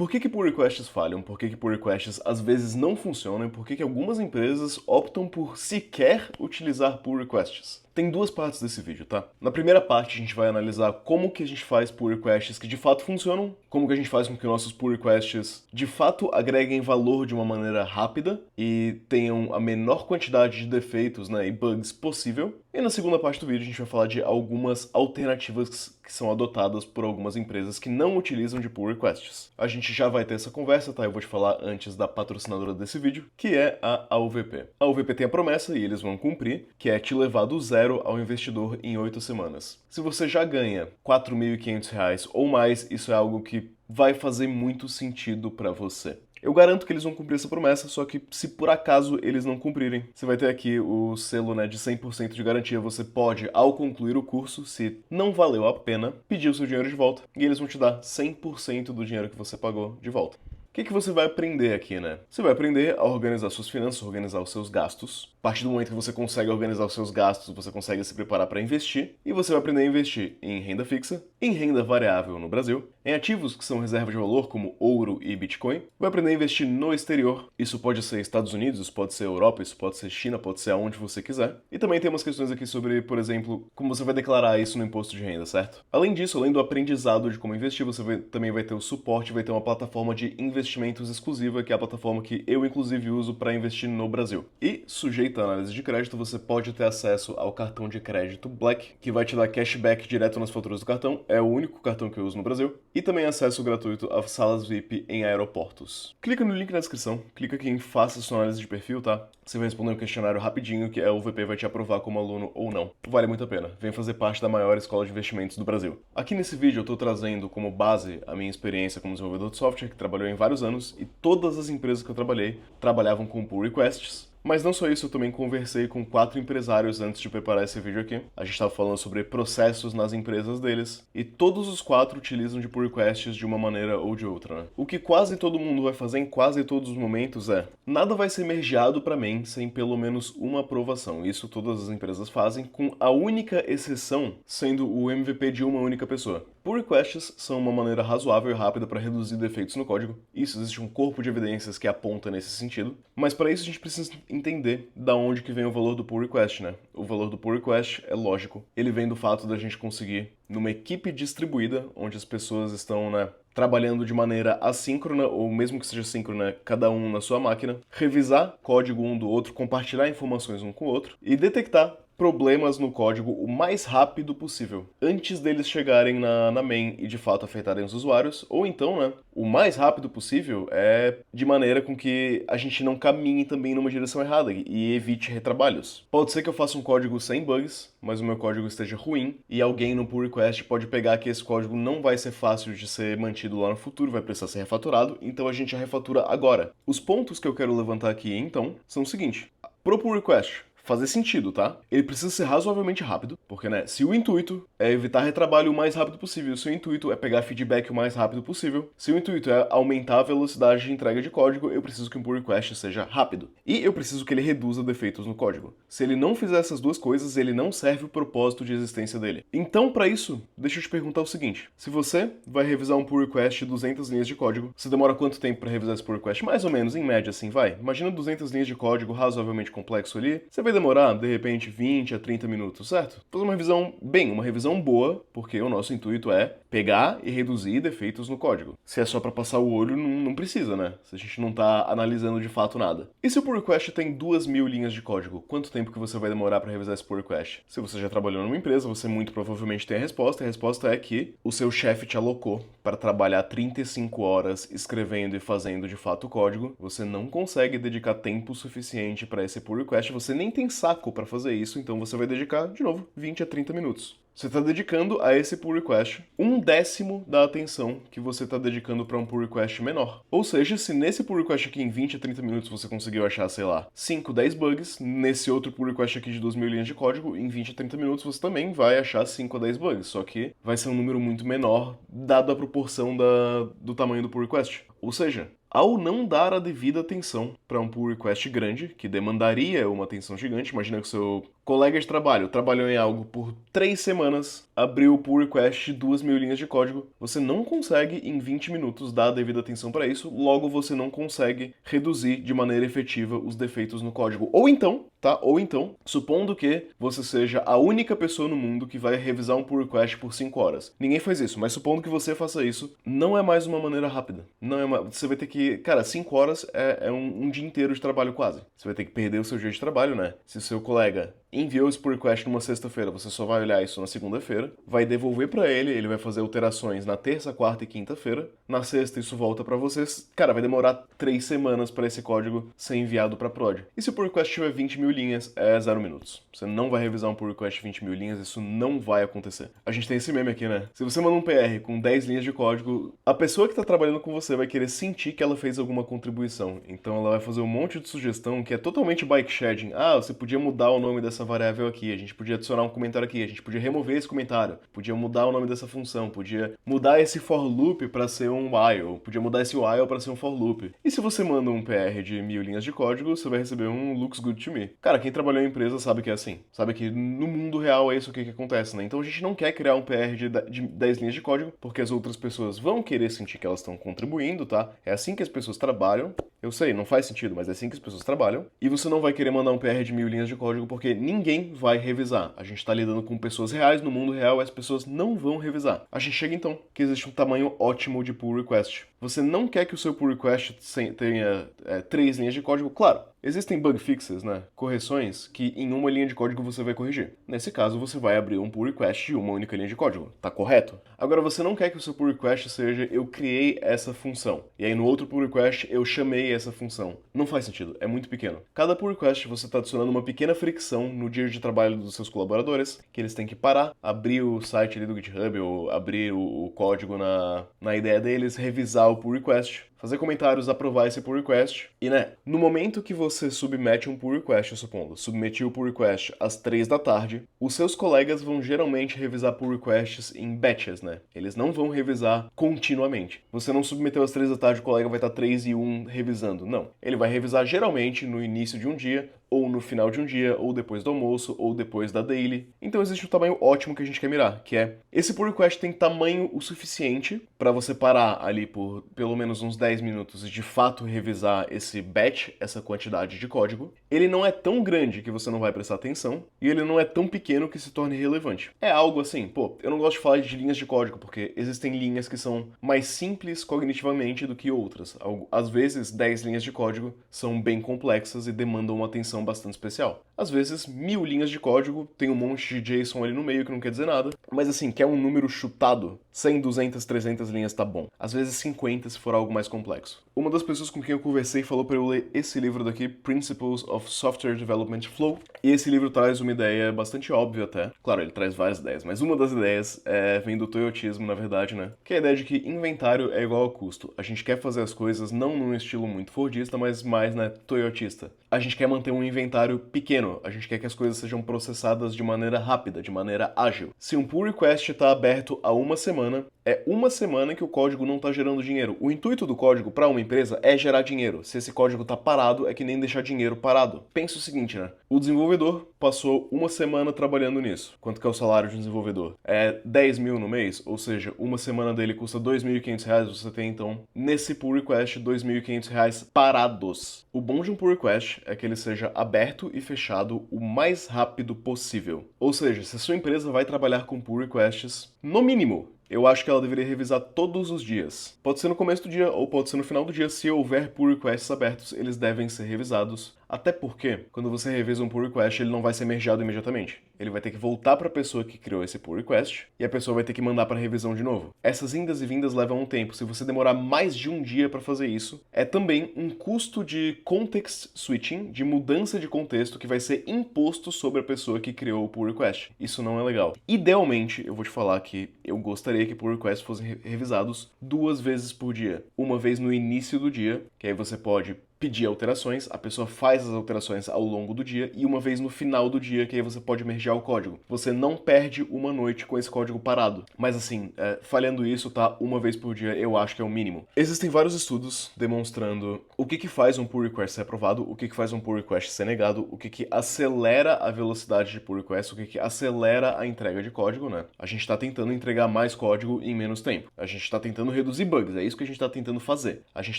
Por que pull requests falham? Por que pull requests às vezes não funcionam? E por que algumas empresas optam por sequer utilizar pull requests? Tem duas partes desse vídeo, tá? Na primeira parte a gente vai analisar como que a gente faz pull requests que de fato funcionam, como que a gente faz com que nossos pull requests de fato agreguem valor de uma maneira rápida e tenham a menor quantidade de defeitos, né, e bugs possível. E na segunda parte do vídeo a gente vai falar de algumas alternativas que são adotadas por algumas empresas que não utilizam de pull requests. A gente já vai ter essa conversa, tá? Eu vou te falar antes da patrocinadora desse vídeo, que é a AUVP. A AUVP tem a promessa, e eles vão cumprir, que é te levar do zero ao investidor em 8 semanas. Se você já ganha R$ 4.500 ou mais, isso é algo que vai fazer muito sentido para você. Eu garanto que eles vão cumprir essa promessa, só que se por acaso eles não cumprirem, você vai ter aqui o selo, né, de 100% de garantia. Você pode, ao concluir o curso, se não valeu a pena, pedir o seu dinheiro de volta e eles vão te dar 100% do dinheiro que você pagou de volta. O que você vai aprender aqui, né? Você vai aprender a organizar suas finanças, organizar os seus gastos. A partir do momento que você consegue organizar os seus gastos, você consegue se preparar para investir. E você vai aprender a investir em renda fixa, em renda variável no Brasil, em ativos que são reserva de valor, como ouro e Bitcoin. Vai aprender a investir no exterior. Isso pode ser Estados Unidos, isso pode ser Europa, isso pode ser China, pode ser aonde você quiser. E também tem umas questões aqui sobre, por exemplo, como você vai declarar isso no imposto de renda, certo? Além disso, além do aprendizado de como investir, você também vai ter o suporte, vai ter uma plataforma de investimentos exclusiva, que é a plataforma que eu, inclusive, uso para investir no Brasil. E, sujeito à análise de crédito, você pode ter acesso ao cartão de crédito Black, que vai te dar cashback direto nas faturas do cartão. É o único cartão que eu uso no Brasil. E também acesso gratuito a salas VIP em aeroportos. Clica no link na descrição, clica aqui em Faça sua análise de perfil, tá? Você vai responder um questionário rapidinho que a UVP vai te aprovar como aluno ou não. Vale muito a pena. Vem fazer parte da maior escola de investimentos do Brasil. Aqui nesse vídeo eu estou trazendo como base a minha experiência como desenvolvedor de software, que trabalhou em vários anos, e todas as empresas que eu trabalhei trabalhavam com pull requests. Mas não só isso, eu também conversei com 4 empresários antes de preparar esse vídeo aqui. A gente estava falando sobre processos nas empresas deles, e todos os 4 utilizam de pull requests de uma maneira ou de outra, né? O que quase todo mundo vai fazer em quase todos os momentos é: nada vai ser mergeado para mim sem pelo menos uma aprovação. Isso todas as empresas fazem, com a única exceção sendo o MVP de uma única pessoa. Pull requests são uma maneira razoável e rápida para reduzir defeitos no código. Isso, existe um corpo de evidências que aponta nesse sentido, mas para isso a gente precisa entender da onde que vem o valor do pull request, né? O valor do pull request é lógico. Ele vem do fato da gente conseguir, numa equipe distribuída, onde as pessoas estão, né, trabalhando de maneira assíncrona, ou mesmo que seja síncrona, cada um na sua máquina, revisar código um do outro, compartilhar informações um com o outro e detectar problemas no código o mais rápido possível, antes deles chegarem na main e de fato afetarem os usuários, ou então, né, o mais rápido possível é de maneira com que a gente não caminhe também numa direção errada e evite retrabalhos. Pode ser que eu faça um código sem bugs, mas o meu código esteja ruim e alguém no pull request pode pegar que esse código não vai ser fácil de ser mantido lá no futuro, vai precisar ser refatorado, então a gente refatura agora. Os pontos que eu quero levantar aqui, então, são o seguinte: pro pull request fazer sentido, tá? Ele precisa ser razoavelmente rápido, porque, né, se o intuito é evitar retrabalho o mais rápido possível, se o intuito é pegar feedback o mais rápido possível, se o intuito é aumentar a velocidade de entrega de código, eu preciso que um pull request seja rápido. E eu preciso que ele reduza defeitos no código. Se ele não fizer essas duas coisas, ele não serve o propósito de existência dele. Então, para isso, deixa eu te perguntar o seguinte: se você vai revisar um pull request de 200 linhas de código, você demora quanto tempo para revisar esse pull request? Mais ou menos, em média, assim, vai. Imagina 200 linhas de código razoavelmente complexo ali, você vai demorar, de repente, 20 a 30 minutos, certo? Fazer uma revisão, uma revisão boa, porque o nosso intuito é pegar e reduzir defeitos no código. Se é só para passar o olho, não precisa, né? Se a gente não tá analisando de fato nada. E se o pull request tem 2.000 linhas de código, quanto tempo que você vai demorar para revisar esse pull request? Se você já trabalhou numa empresa, você muito provavelmente tem a resposta, e a resposta é que o seu chefe te alocou para trabalhar 35 horas escrevendo e fazendo de fato o código. Você não consegue dedicar tempo suficiente para esse pull request, você nem tem saco para fazer isso, então você vai dedicar, de novo, 20 a 30 minutos. Você está dedicando a esse pull request 1/10 da atenção que você está dedicando para um pull request menor. Ou seja, se nesse pull request aqui em 20 a 30 minutos você conseguiu achar, sei lá, 5, 10 bugs, nesse outro pull request aqui de 2.000 linhas de código, em 20 a 30 minutos você também vai achar 5 a 10 bugs, só que vai ser um número muito menor, dado a proporção do tamanho do pull request. Ou seja, ao não dar a devida atenção para um pull request grande, que demandaria uma atenção gigante, imagina que o seu Colega de trabalho trabalhou em algo por 3 semanas, abriu o pull request de 2.000 linhas de código. Você não consegue, em 20 minutos, dar a devida atenção para isso, logo você não consegue reduzir de maneira efetiva os defeitos no código. Ou então, tá? Ou então, supondo que você seja a única pessoa no mundo que vai revisar um pull request por 5 horas. Ninguém faz isso, mas supondo que você faça isso, não é mais uma maneira rápida. Não é Você vai ter que... Cara, 5 horas é um dia inteiro de trabalho quase. Você vai ter que perder o seu dia de trabalho, né? Se o seu colega enviou esse pull request numa sexta-feira, você só vai olhar isso na segunda-feira, vai devolver para ele, ele vai fazer alterações na terça, quarta e quinta-feira. Na sexta isso volta para vocês. Cara, vai demorar 3 semanas para esse código ser enviado para prod. E se o pull request tiver 20.000 linhas, é 0 minutos. Você não vai revisar um pull request de 20.000 linhas, isso não vai acontecer. A gente tem esse meme aqui, né? Se você manda um PR com 10 linhas de código, a pessoa que tá trabalhando com você vai querer sentir que ela fez alguma contribuição. Então ela vai fazer um monte de sugestão que é totalmente bike shedding. Ah, você podia mudar o nome dessa variável aqui, a gente podia adicionar um comentário aqui, a gente podia remover esse comentário, podia mudar o nome dessa função, podia mudar esse for loop para ser um while, podia mudar esse while para ser um for loop. E se você manda um PR de 1.000 linhas de código, você vai receber um looks good to me. Cara, quem trabalhou em empresa sabe que é assim, sabe que no mundo real é isso que acontece, né? Então a gente não quer criar um PR de 10 linhas de código, porque as outras pessoas vão querer sentir que elas estão contribuindo, tá? É assim que as pessoas trabalham. Eu sei, não faz sentido, mas é assim que as pessoas trabalham. E você não vai querer mandar um PR de 1.000 linhas de código porque ninguém vai revisar. A gente está lidando com pessoas reais no mundo real e as pessoas não vão revisar. A gente chega então que existe um tamanho ótimo de pull request. Você não quer que o seu pull request tenha 3 linhas de código? Claro, existem bug fixes, né? Correções que em uma linha de código você vai corrigir. Nesse caso, você vai abrir um pull request de uma única linha de código. Tá correto? Agora, você não quer que o seu pull request seja eu criei essa função. E aí no outro pull request eu chamei essa função. Não faz sentido, é muito pequeno. Cada pull request você está adicionando uma pequena fricção no dia de trabalho dos seus colaboradores, que eles têm que parar, abrir o site ali do GitHub ou abrir o código na ideia deles, revisar o pull request, fazer comentários, aprovar esse pull request. E, né, no momento que você submete um pull request, eu supondo, submetiu o pull request às 3 da tarde, os seus colegas vão geralmente revisar pull requests em batches, né? Eles não vão revisar continuamente. Você não submeteu às 3 da tarde, o colega vai estar 3 e 1 revisando. Não. Ele vai revisar geralmente no início de um dia, ou no final de um dia, ou depois do almoço, ou depois da daily. Então existe um tamanho ótimo que a gente quer mirar, que é esse pull request tem tamanho o suficiente para você parar ali por pelo menos uns 10 minutos e de fato revisar esse batch, essa quantidade de código. Ele não é tão grande que você não vai prestar atenção, e ele não é tão pequeno que se torne relevante. É algo assim, pô, eu não gosto de falar de linhas de código, porque existem linhas que são mais simples cognitivamente do que outras. Às vezes, 10 linhas de código são bem complexas e demandam uma atenção bastante especial. Às vezes, 1.000 linhas de código, tem um monte de JSON ali no meio que não quer dizer nada, mas assim, quer um número chutado, 100, 200, 300 linhas tá bom. Às vezes 50 se for algo mais complexo. Uma das pessoas com quem eu conversei falou para eu ler esse livro daqui, Principles of Software Development Flow, e esse livro traz uma ideia bastante óbvia até. Claro, ele traz várias ideias, mas uma das ideias vem do toyotismo, na verdade, né? Que é a ideia de que inventário é igual ao custo. A gente quer fazer as coisas não num estilo muito fordista, mas mais, né, toyotista. A gente quer manter um inventário pequeno, a gente quer que as coisas sejam processadas de maneira rápida, de maneira ágil. Se um pull request está aberto há uma semana, é uma semana que o código não está gerando dinheiro. O intuito do código para uma empresa é gerar dinheiro. Se esse código está parado, é que nem deixar dinheiro parado. Pensa o seguinte, né? O desenvolvedor passou uma semana trabalhando nisso. Quanto que é o salário de um desenvolvedor? É 10 mil no mês, ou seja, uma semana dele custa R$ 2.500, você tem então, nesse pull request, R$ 2.500 parados. O bom de um pull request é que ele seja aberto e fechado o mais rápido possível. Ou seja, se a sua empresa vai trabalhar com pull requests, no mínimo, eu acho que ela deveria revisar todos os dias. Pode ser no começo do dia ou pode ser no final do dia. Se houver pull requests abertos, eles devem ser revisados. Até porque, quando você revisa um pull request, ele não vai ser mergeado imediatamente. Ele vai ter que voltar para a pessoa que criou esse pull request e a pessoa vai ter que mandar para revisão de novo. Essas indas e vindas levam um tempo. Se você demorar mais de um dia para fazer isso, é também um custo de context switching, de mudança de contexto, que vai ser imposto sobre a pessoa que criou o pull request. Isso não é legal. Idealmente, eu vou te falar que eu gostaria que pull requests fossem revisados 2 vezes por dia. Uma vez no início do dia, que aí você pode pedir alterações, a pessoa faz as alterações ao longo do dia e uma vez no final do dia que aí você pode mergear o código. Você não perde uma noite com esse código parado. Mas assim, falhando isso, tá? Uma vez por dia eu acho que é o mínimo. Existem vários estudos demonstrando o que faz um pull request ser aprovado, o que faz um pull request ser negado, o que acelera a velocidade de pull request, o que acelera a entrega de código, né? A gente tá tentando entregar mais código em menos tempo. A gente tá tentando reduzir bugs, é isso que a gente tá tentando fazer. A gente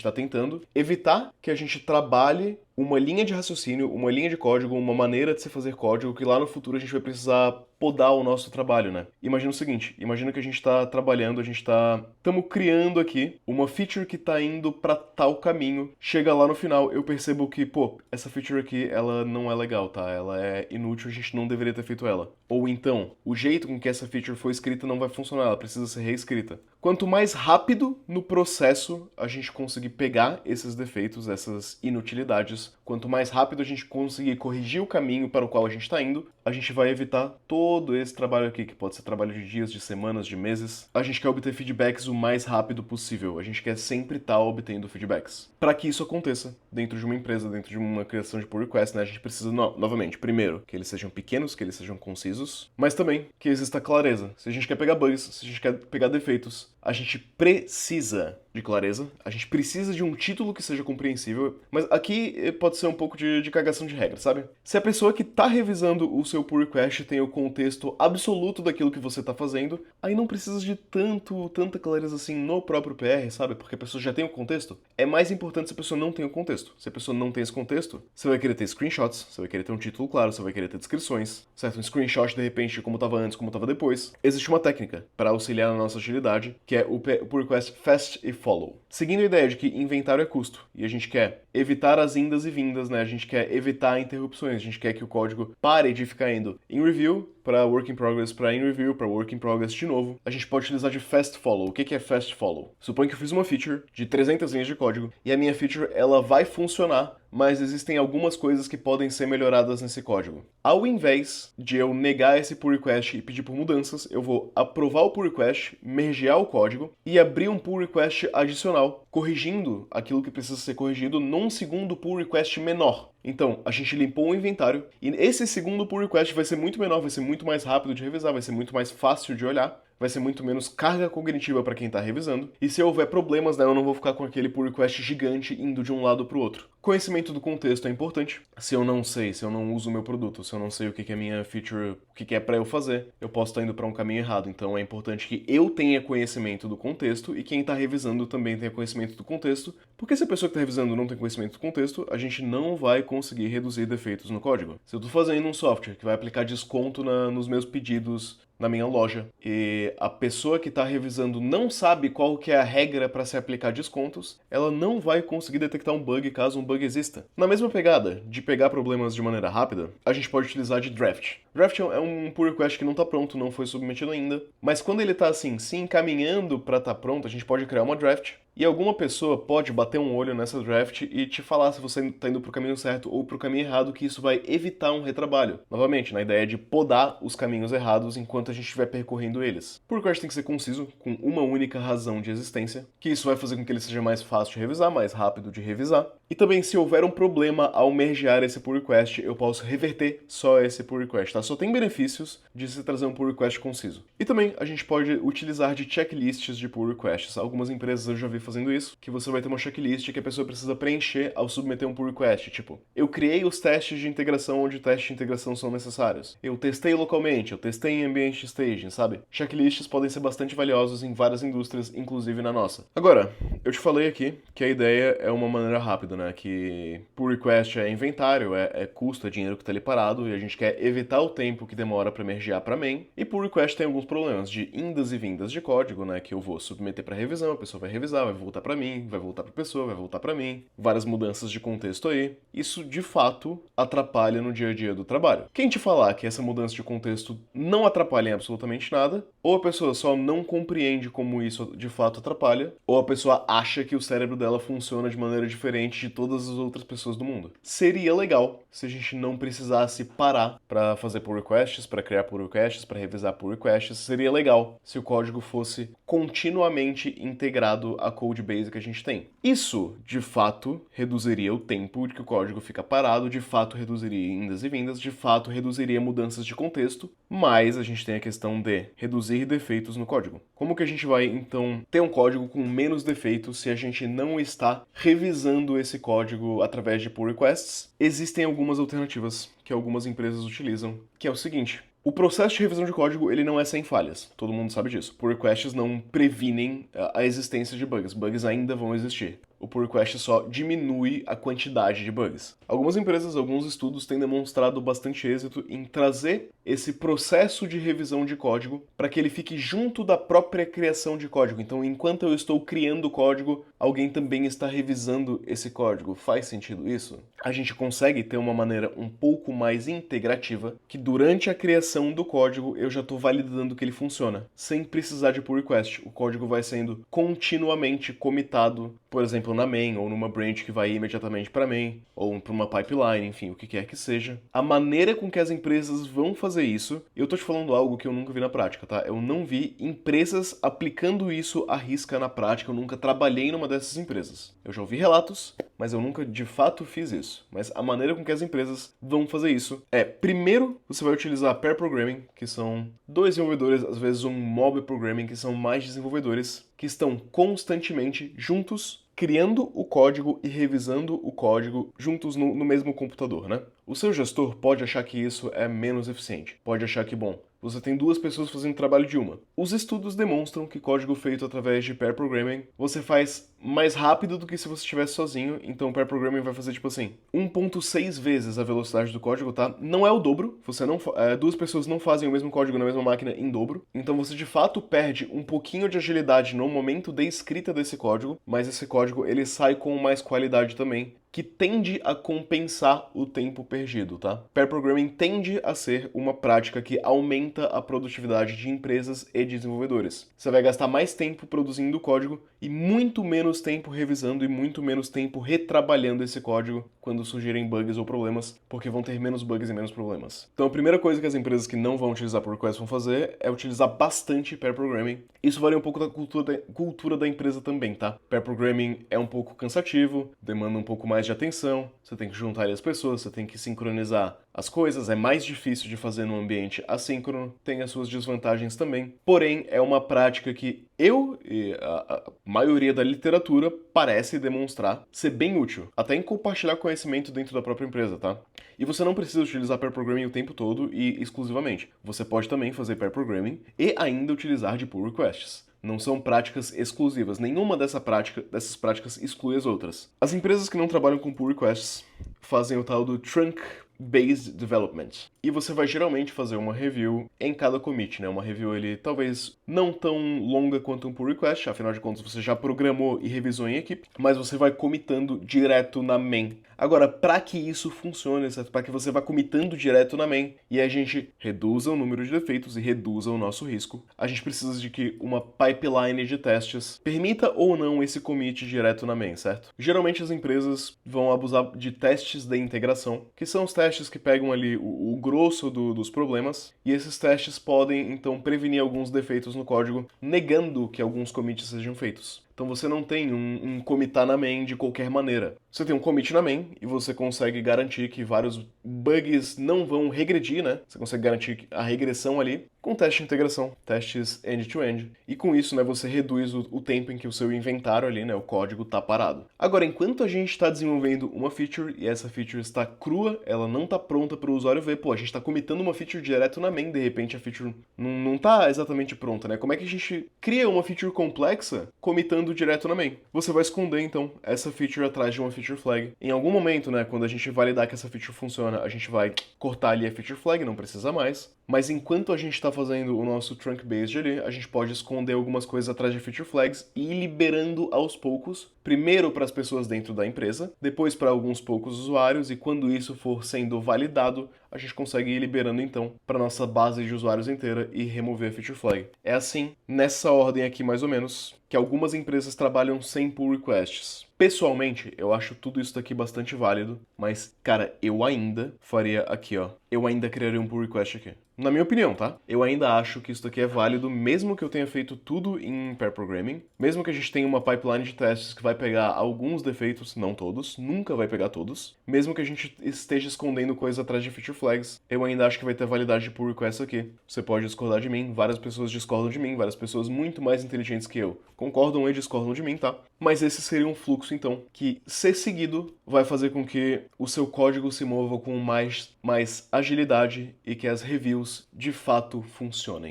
tá tentando evitar que a gente trabalhe uma linha de raciocínio, uma linha de código, uma maneira de se fazer código que lá no futuro a gente vai precisar podar o nosso trabalho, né? Imagina o seguinte, imagina que a gente tá trabalhando, estamos criando aqui uma feature que tá indo pra tal caminho, chega lá no final, eu percebo que, pô, essa feature aqui, ela não é legal, tá? Ela é inútil, a gente não deveria ter feito ela. Ou então, o jeito com que essa feature foi escrita não vai funcionar, ela precisa ser reescrita. Quanto mais rápido no processo a gente conseguir pegar esses defeitos, essas inutilidades, quanto mais rápido a gente conseguir corrigir o caminho para o qual a gente está indo, a gente vai evitar todo esse trabalho aqui, que pode ser trabalho de dias, de semanas, de meses. A gente quer obter feedbacks o mais rápido possível, a gente quer sempre estar obtendo feedbacks. Para que isso aconteça dentro de uma empresa, dentro de uma criação de pull request, né, a gente precisa, novamente, primeiro, que eles sejam pequenos, que eles sejam concisos, mas também que exista clareza. Se a gente quer pegar bugs, se a gente quer pegar defeitos, a gente precisa de clareza, a gente precisa de um título que seja compreensível, mas aqui pode ser um pouco de cagação de regra, sabe? Se a pessoa que tá revisando o seu pull request tem o contexto absoluto daquilo que você tá fazendo, aí não precisa de tanta clareza assim no próprio PR, sabe? Porque a pessoa já tem o contexto. É mais importante se a pessoa não tem o contexto. Se a pessoa não tem esse contexto, você vai querer ter screenshots, você vai querer ter um título claro, você vai querer ter descrições, certo? Um screenshot, de repente, de como tava antes, como tava depois. Existe uma técnica para auxiliar na nossa agilidade, que é o pull request fast e follow. Seguindo a ideia de que inventário é custo, e a gente quer evitar as indas e vindas, né? A gente quer evitar interrupções, a gente quer que o código pare de ficar indo em review para work in progress, para in review, para work in progress de novo. A gente pode utilizar de fast follow. O que é fast follow? Suponho que eu fiz uma feature de 300 linhas de código e a minha feature ela vai funcionar, mas existem algumas coisas que podem ser melhoradas nesse código. Ao invés de eu negar esse pull request e pedir por mudanças, eu vou aprovar o pull request, mergear o código e abrir um pull request adicional, corrigindo aquilo que precisa ser corrigido num segundo pull request menor. Então, a gente limpou o inventário e esse segundo pull request vai ser muito menor, vai ser muito mais rápido de revisar, vai ser muito mais fácil de olhar, vai ser muito menos carga cognitiva para quem está revisando. E se houver problemas, né, eu não vou ficar com aquele pull request gigante indo de um lado para o outro. Conhecimento do contexto é importante. Se eu não sei, se eu não uso o meu produto, se eu não sei o que é a minha feature, o que é para eu fazer, eu posso estar indo para um caminho errado. Então é importante que eu tenha conhecimento do contexto e quem está revisando também tenha conhecimento do contexto, porque se a pessoa que está revisando não tem conhecimento do contexto, a gente não vai conseguir reduzir defeitos no código. Se eu estou fazendo um software que vai aplicar desconto nos meus pedidos na minha loja e a pessoa que está revisando não sabe qual que é a regra para se aplicar descontos, ela não vai conseguir detectar um bug caso um bug exista. Na mesma pegada de pegar problemas de maneira rápida, a gente pode utilizar de draft. Draft é um pull request que não está pronto, não foi submetido ainda, mas quando ele está assim, se encaminhando para estar pronto, a gente pode criar uma draft e alguma pessoa pode bater um olho nessa draft e te falar se você está indo para o caminho certo ou para o caminho errado, que isso vai evitar um retrabalho. Novamente, na ideia de podar os caminhos errados enquanto a gente estiver percorrendo eles. Pull request tem que ser conciso, com uma única razão de existência, que isso vai fazer com que ele seja mais fácil de revisar, mais rápido de revisar. E também, se houver um problema ao mergear esse pull request, eu posso reverter só esse pull request, tá? Só tem benefícios de se trazer um pull request conciso. E também, a gente pode utilizar de checklists de pull requests. Algumas empresas eu já vi fazendo isso, que você vai ter uma checklist que a pessoa precisa preencher ao submeter um pull request. Tipo, eu criei os testes de integração onde testes de integração são necessários. Eu testei localmente, eu testei em ambiente de staging, sabe? Checklists podem ser bastante valiosos em várias indústrias, inclusive na nossa. Agora, eu te falei aqui que a ideia é uma maneira rápida, né? Que pull request é inventário, é custo, é dinheiro que tá ali parado, e a gente quer evitar o tempo que demora para mergear para main. E pull request tem alguns problemas de indas e vindas de código, né? Que eu vou submeter para revisão, a pessoa vai revisar, vai voltar para mim, vai voltar para pessoa, vai voltar para mim. Várias mudanças de contexto aí. Isso, de fato, atrapalha no dia a dia do trabalho. Quem te falar que essa mudança de contexto não atrapalha atrapalha em absolutamente nada, ou a pessoa só não compreende como isso de fato atrapalha, ou a pessoa acha que o cérebro dela funciona de maneira diferente de todas as outras pessoas do mundo. Seria legal se a gente não precisasse parar para fazer pull requests, para criar pull requests, para revisar pull requests. Seria legal se o código fosse continuamente integrado à codebase que a gente tem. Isso, de fato, reduziria o tempo de que o código fica parado, de fato reduziria indas e vindas, de fato reduziria mudanças de contexto, mas a gente tem a questão de reduzir defeitos no código. Como que a gente vai, então, ter um código com menos defeitos se a gente não está revisando esse código através de pull requests? Existem algumas alternativas que algumas empresas utilizam, que é o seguinte: o processo de revisão de código, ele não é sem falhas. Todo mundo sabe disso. Pull requests não previnem a existência de bugs. Bugs ainda vão existir. O pull request só diminui a quantidade de bugs. Algumas empresas, alguns estudos têm demonstrado bastante êxito em trazer esse processo de revisão de código para que ele fique junto da própria criação de código. Então, enquanto eu estou criando o código, alguém também está revisando esse código. Faz sentido isso? A gente consegue ter uma maneira um pouco mais integrativa que durante a criação do código eu já estou validando que ele funciona, sem precisar de pull request. O código vai sendo continuamente comitado, por exemplo, na main, ou numa branch que vai imediatamente para main, ou para uma pipeline, enfim, o que quer que seja. A maneira com que as empresas vão fazer isso, eu tô te falando algo que eu nunca vi na prática, tá? Eu não vi empresas aplicando isso à risca na prática, eu nunca trabalhei numa dessas empresas. Eu já ouvi relatos, mas eu nunca de fato fiz isso. Mas a maneira com que as empresas vão fazer isso é, primeiro, você vai utilizar pair programming, que são dois desenvolvedores, às vezes um mob programming, que são mais desenvolvedores, que estão constantemente juntos, criando o código e revisando o código juntos no mesmo computador, né? O seu gestor pode achar que isso é menos eficiente, pode achar que, bom, você tem duas pessoas fazendo trabalho de uma. Os estudos demonstram que código feito através de pair programming você faz mais rápido do que se você estivesse sozinho, então o pair programming vai fazer tipo assim, 1.6 vezes a velocidade do código, tá? Não é o dobro, você não, duas pessoas não fazem o mesmo código na mesma máquina em dobro, então você de fato perde um pouquinho de agilidade no momento de escrita desse código, mas esse código ele sai com mais qualidade também, que tende a compensar o tempo perdido, tá? Pair programming tende a ser uma prática que aumenta a produtividade de empresas e desenvolvedores. Você vai gastar mais tempo produzindo o código e muito menos tempo revisando e muito menos tempo retrabalhando esse código quando surgirem bugs ou problemas, porque vão ter menos bugs e menos problemas. Então a primeira coisa que as empresas que não vão utilizar pull request vão fazer é utilizar bastante pair programming. Isso varia um pouco da cultura da empresa também, tá? Pair programming é um pouco cansativo, demanda um pouco mais de atenção, você tem que juntar as pessoas, você tem que sincronizar as coisas, é mais difícil de fazer num ambiente assíncrono, tem as suas desvantagens também, porém é uma prática que eu e a maioria da literatura parece demonstrar ser bem útil, até em compartilhar conhecimento dentro da própria empresa, tá? E você não precisa utilizar pair programming o tempo todo e exclusivamente. Você pode também fazer pair programming e ainda utilizar de pull requests. Não são práticas exclusivas. Nenhuma dessas práticas exclui as outras. As empresas que não trabalham com pull requests fazem o tal do trunk-based development. E você vai geralmente fazer uma review em cada commit, né? Uma review ele talvez não tão longa quanto um pull request, afinal de contas você já programou e revisou em equipe, mas você vai commitando direto na main. Agora, para que isso funcione, certo? Para que você vá commitando direto na main e a gente reduza o número de defeitos e reduza o nosso risco, a gente precisa de que uma pipeline de testes permita ou não esse commit direto na main, certo? Geralmente as empresas vão abusar de testes de integração, que são os testes que pegam ali o grosso dos problemas, e esses testes podem então prevenir alguns defeitos no código, negando que alguns commits sejam feitos. Então você não tem um commitar na main de qualquer maneira. Você tem um commit na main e você consegue garantir que vários bugs não vão regredir, né? Você consegue garantir a regressão ali com teste de integração, testes end-to-end. E com isso, né, você reduz o tempo em que o seu inventário ali, né, o código tá parado. Agora, enquanto a gente está desenvolvendo uma feature e essa feature está crua, ela não tá pronta para o usuário ver, pô, a gente está comitando uma feature direto na main, de repente a feature não tá exatamente pronta, né? Como é que a gente cria uma feature complexa comitando direto na main? Você vai esconder, então, essa feature atrás de uma feature flag. Em algum momento, né, quando a gente validar que essa feature funciona, a gente vai cortar ali a feature flag, não precisa mais. Mas enquanto a gente está fazendo o nosso trunk-based ali, a gente pode esconder algumas coisas atrás de feature flags e ir liberando aos poucos, primeiro para as pessoas dentro da empresa, depois para alguns poucos usuários, e quando isso for sendo validado, a gente consegue ir liberando então para nossa base de usuários inteira e remover a feature flag. É assim, nessa ordem aqui mais ou menos, que algumas empresas trabalham sem pull requests. Pessoalmente, eu acho tudo isso daqui bastante válido, mas, cara, eu ainda faria aqui, ó. Eu ainda criaria um pull request aqui. Na minha opinião, tá? Eu ainda acho que isso daqui é válido, mesmo que eu tenha feito tudo em pair programming, mesmo que a gente tenha uma pipeline de testes que vai pegar alguns defeitos, não todos, nunca vai pegar todos, mesmo que a gente esteja escondendo coisa atrás de feature flags, eu ainda acho que vai ter validade de pull request aqui. Você pode discordar de mim, várias pessoas discordam de mim, várias pessoas muito mais inteligentes que eu concordam e discordam de mim, tá? Mas esse seria um fluxo, então, que, ser seguido, vai fazer com que o seu código se mova com mais agilidade e que as reviews de fato funcionem.